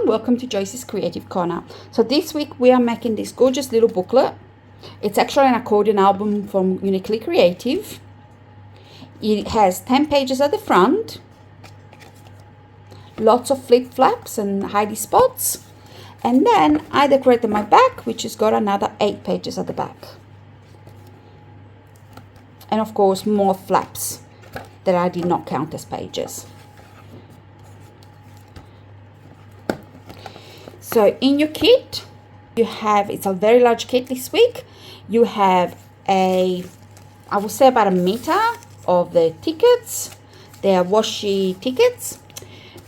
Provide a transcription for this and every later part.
welcome to Joyce's Creative Corner. So this week we are making this gorgeous little booklet. It's actually an accordion album from Uniquely Creative. It has 10 pages at the front, lots of flip flaps and hidey spots, and then I decorated my back, which has got another 8 pages at the back, and of course more flaps that I did not count as pages. So in your kit, you have, it's a very large kit this week. You have I would say about 1 meter of the tickets. They are washi tickets.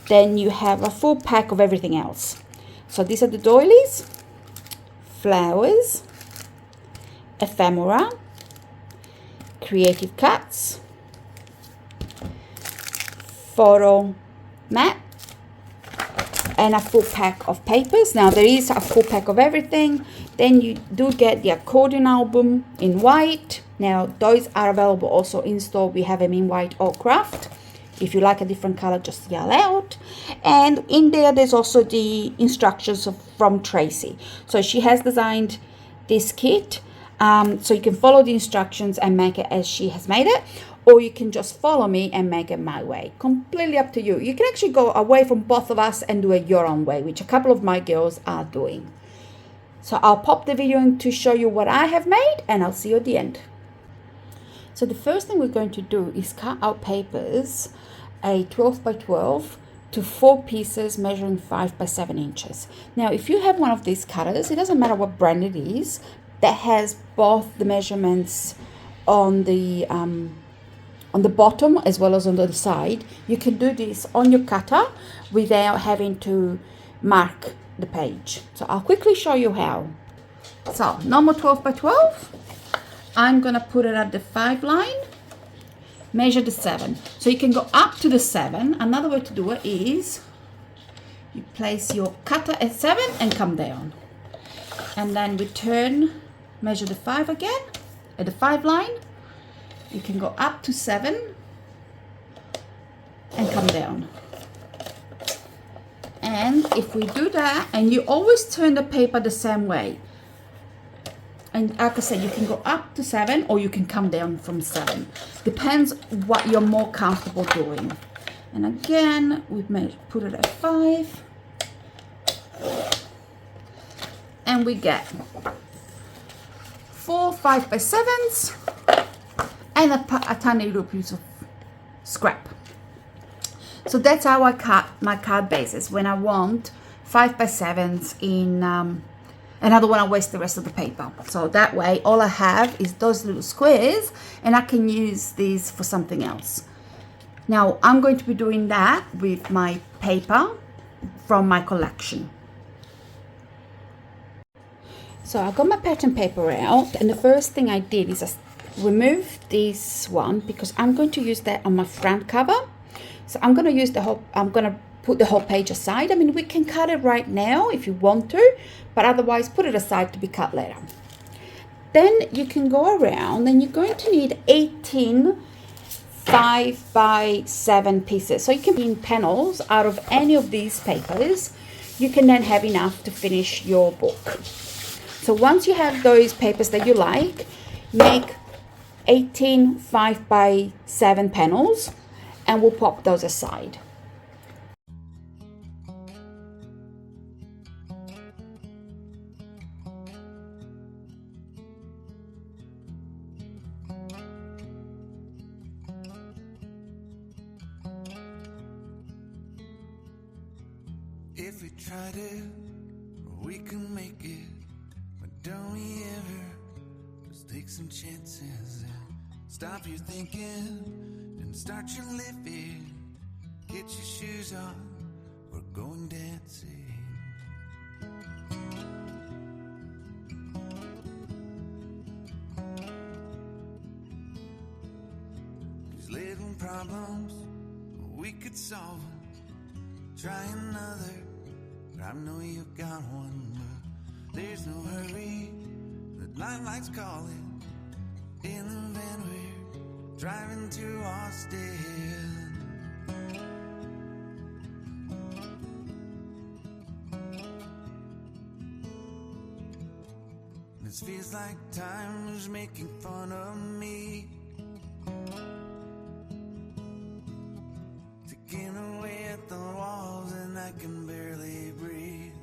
Then you have a full pack of everything else. So these are the doilies, flowers, ephemera, creative cuts, photo mat, and a full pack of papers. Now there is a full pack of everything. Then you do get the accordion album in white. Now those are available also in store. We have them in white or craft. If you like a different color, just yell out. And in there's also the instructions from Tracy. So she has designed this kit, so you can follow the instructions and make it as she has made it, or you can just follow me and make it my way. Completely up to you. You can actually go away from both of us and do it your own way, which a couple of my girls are doing. So I'll pop the video in to show you what I have made, and I'll see you at the end. So the first thing we're going to do is cut out papers, a 12 by 12 to 4 pieces measuring 5 by 7 inches. Now if you have one of these cutters, it doesn't matter what brand it is, that has both the measurements on the bottom as well as on the side, you can do this on your cutter without having to mark the page. So I'll quickly show you how. So normal 12 by 12, I'm gonna put it at the 5 line, measure the 7. So you can go up to the 7. Another way to do it is you place your cutter at 7 and come down, and then return, measure the 5 again at the 5 line. You can go up to 7 and come down. And if we do that, and you always turn the paper the same way, and like I said, you can go up to 7 or you can come down from 7. Depends what you're more comfortable doing. And again, we may put it at 5. And we get 4 5 by 7s and a tiny little piece of scrap. So that's how I cut my card bases when I want 5 by 7s in, and I don't want to waste the rest of the paper. So that way, all I have is those little squares, and I can use these for something else. Now, I'm going to be doing that with my paper from my collection. So I got my pattern paper out, and the first thing I did is I removed this one because I'm going to use that on my front cover. So I'm going to use I'm going to put the whole page aside. I mean, we can cut it right now if you want to, but otherwise put it aside to be cut later. Then you can go around, and you're going to need 18 5 by 7 pieces. So you can pin panels out of any of these papers. You can then have enough to finish your book. So once you have those papers that you like, make 18 5 by 7 panels, and we'll pop those aside. If we tried it, we can make it. But don't we ever just take some chances and stop your thinking and start your living? Get your shoes on, we're going dancing. These little problems, we could solve them. Try another, but I know you got one. But there's no hurry, the light's calling. In the van we're driving to Austin. This feels like time is making fun of me, ticking away at the walls and I can barely breathe.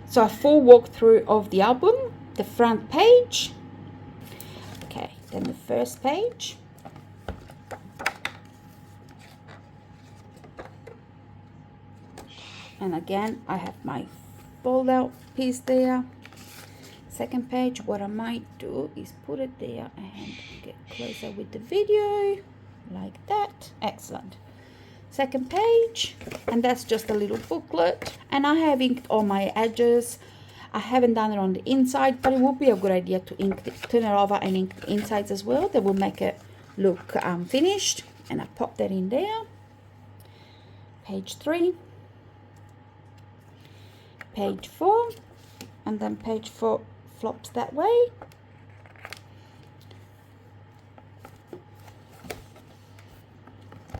So a full walkthrough of the album, the front page, okay, then the first page, and again I have my fold out piece there. Second page, what I might do is put it there and get closer with the video like that. Excellent. Second page, and that's just a little booklet, and I have inked all my edges. I haven't done it on the inside, but it would be a good idea to turn it over and ink the insides as well. That will make it look finished, and I pop that in there. Page 3, page 4, and then page 4 flops that way.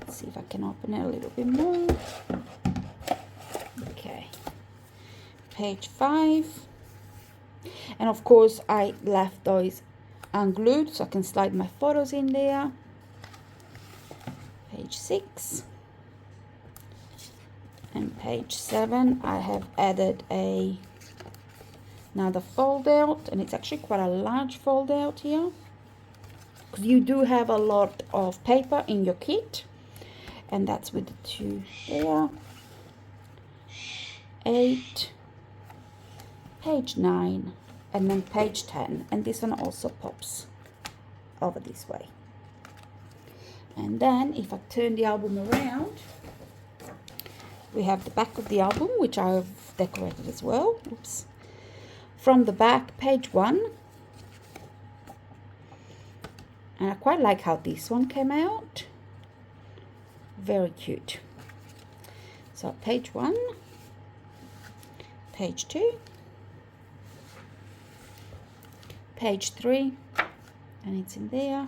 See if I can open it a little bit more. Okay, page 5, and of course I left those unglued so I can slide my photos in there. Page 6 and page 7, I have added another fold out, and it's actually quite a large fold out here because you do have a lot of paper in your kit. And that's with the 2 there. 8, page 9, and then page 10. And this one also pops over this way. And then if I turn the album around, we have the back of the album, which I've decorated as well. Oops. From the back, page 1. And I quite like how this one came out. Very cute. So page 1, page 2, page 3, and it's in there.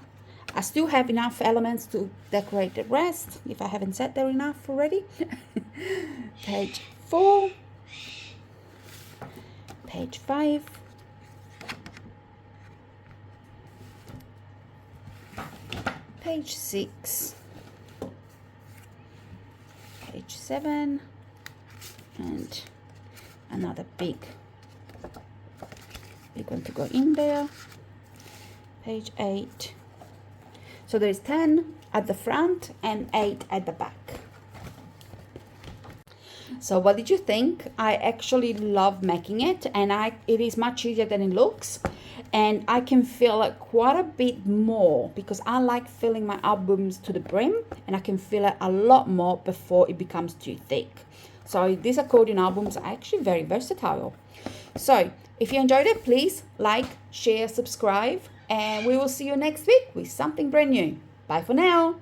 I still have enough elements to decorate the rest if I haven't said there enough already. Page 4, page 5, page 6, page 7, and another big one to go in there. Page 8. So there's 10 at the front and 8 at the back. So what did you think? I actually love making it, and it is much easier than it looks, and I can fill it quite a bit more because I like filling my albums to the brim, and I can fill it a lot more before it becomes too thick. So these accordion albums are actually very versatile. So if you enjoyed it, please like, share, subscribe, and we will see you next week with something brand new. Bye for now.